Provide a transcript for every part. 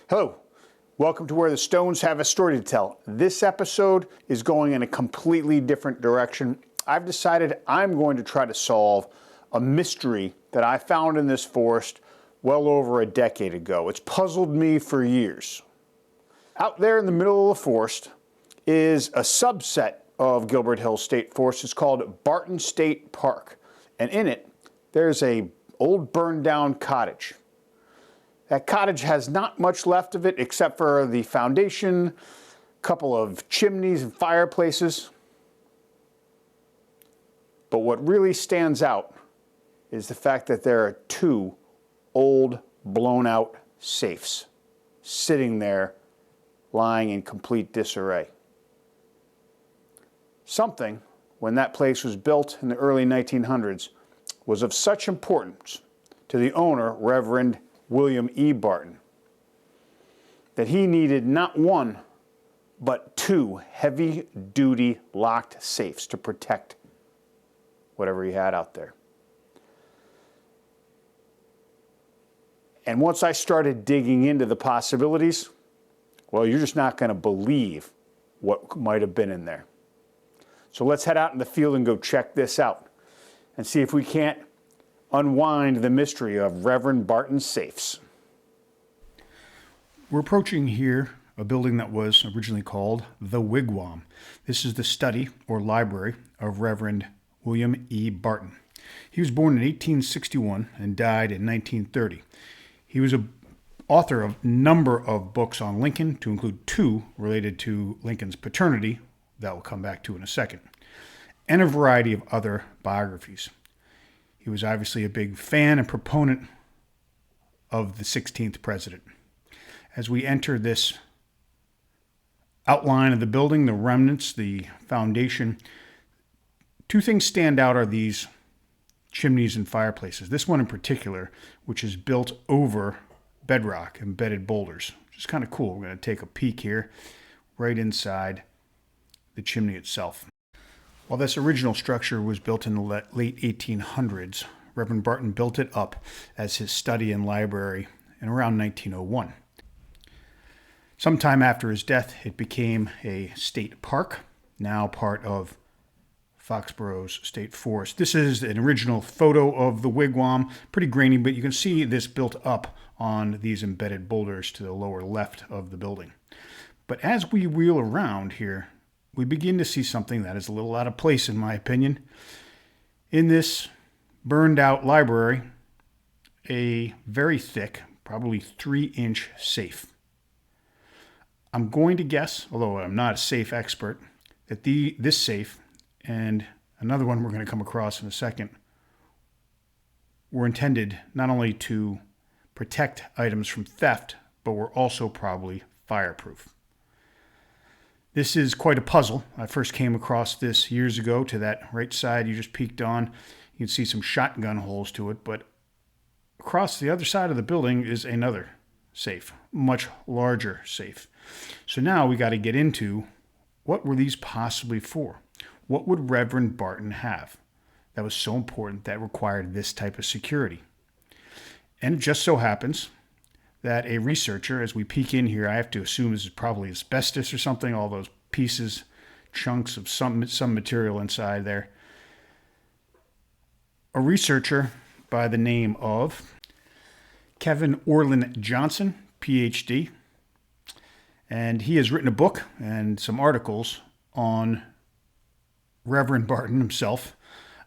Hello, welcome to Where the Stones Have a Story to Tell. This episode is going in a completely different direction. I've decided I'm going to try to solve a mystery that I found in this forest well over a decade ago. It's puzzled me for years. Out there in the middle of the forest is a subset of Gilbert Hills State Forest. It's called Barton State Park, and in it there's a old burned down cottage. That cottage has not much left of it except for the foundation, a couple of chimneys and fireplaces. But what really stands out is the fact that there are two old, blown out safes sitting there, lying in complete disarray. Something, when that place was built in the early 1900s, was of such importance to the owner, Reverend William E Barton, that he needed not one, but two heavy-duty locked safes to protect whatever he had out there. And once I started digging into the possibilities, well, you're just not going to believe what might have been in there. So let's head out in the field and go check this out and see if we can't unwind the mystery of Reverend Barton's safes. We're approaching here a building that was originally called the Wigwam. This is the study or library of Reverend William E Barton. He was born in 1861 and died in 1930. He was an author of a number of books on Lincoln, to include two related to Lincoln's paternity, that we'll come back to in a second, and a variety of other biographies. He was obviously a big fan and proponent of the 16th president. As we enter this outline of the building, the remnants, the foundation, two things stand out are these chimneys and fireplaces. This one in particular, which is built over bedrock, embedded boulders, which is kind of cool. We're going to take a peek here right inside the chimney itself. While this original structure was built in the late 1800s, Reverend Barton built it up as his study and library in around 1901. Sometime after his death, it became a state park, now part of Foxboro's state forest. This is an original photo of the wigwam, pretty grainy, but you can see this built up on these embedded boulders to the lower left of the building. But as we wheel around here, we begin to see something that is a little out of place, in my opinion. In this burned out library, a very thick, probably 3-inch safe. I'm going to guess, although I'm not a safe expert, that this safe and another one we're going to come across in a second were intended not only to protect items from theft, but were also probably fireproof. This is quite a puzzle. I first came across this years ago. To that right side you just peeked on, you can see some shotgun holes to it, but across the other side of the building is another safe, much larger safe. So now we got to get into what were these possibly for? What would Reverend Barton have that was so important that required this type of security? And it just so happens that a researcher, as we peek in here, I have to assume this is probably asbestos or something, all those pieces, chunks of some material inside there. A researcher by the name of Kevin Orlin Johnson, PhD, and he has written a book and some articles on Reverend Barton himself,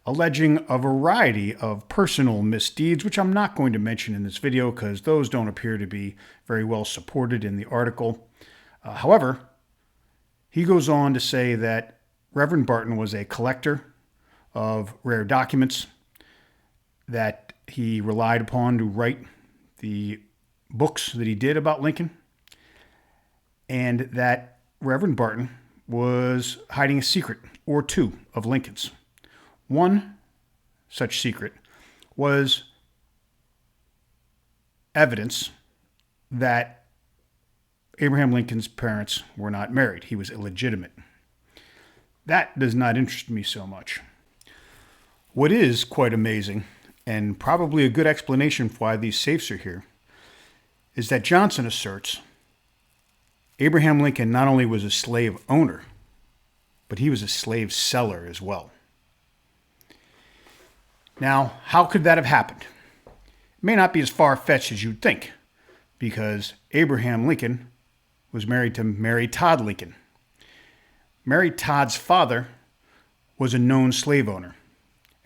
alleging a variety of personal misdeeds, which I'm not going to mention in this video because those don't appear to be very well supported in the article. However, he goes on to say that Reverend Barton was a collector of rare documents, that he relied upon to write the books that he did about Lincoln, and that Reverend Barton was hiding a secret or two of Lincoln's. One such secret was evidence that Abraham Lincoln's parents were not married. He was illegitimate. That does not interest me so much. What is quite amazing, and probably a good explanation for why these safes are here, is that Johnson asserts Abraham Lincoln not only was a slave owner, but he was a slave seller as well. Now, how could that have happened? It may not be as far-fetched as you'd think, because Abraham Lincoln was married to Mary Todd Lincoln. Mary Todd's father was a known slave owner,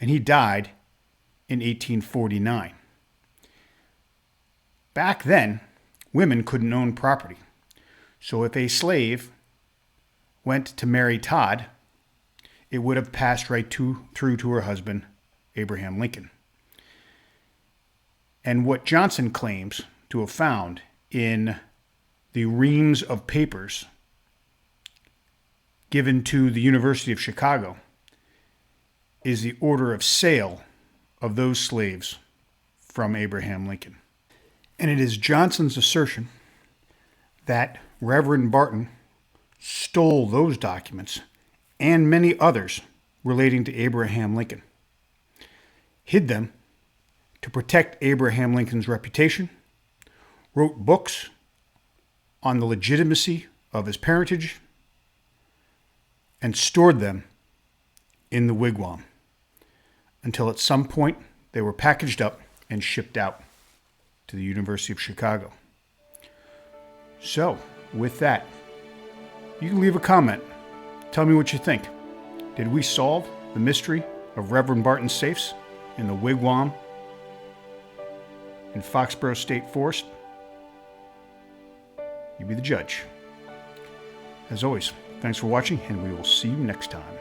and he died in 1849. Back then, women couldn't own property. So if a slave went to marry Todd, it would have passed right through to her husband, Abraham Lincoln. And what Johnson claims to have found in the reams of papers given to the University of Chicago is the order of sale of those slaves from Abraham Lincoln. And it is Johnson's assertion that Reverend Barton stole those documents and many others relating to Abraham Lincoln, hid them to protect Abraham Lincoln's reputation, wrote books on the legitimacy of his parentage, and stored them in the wigwam until at some point they were packaged up and shipped out to the University of Chicago. So, with that, you can leave a comment. Tell me what you think. Did we solve the mystery of Reverend Barton's safes in the wigwam in Foxboro State Forest? You be the judge. As always, thanks for watching, and we will see you next time.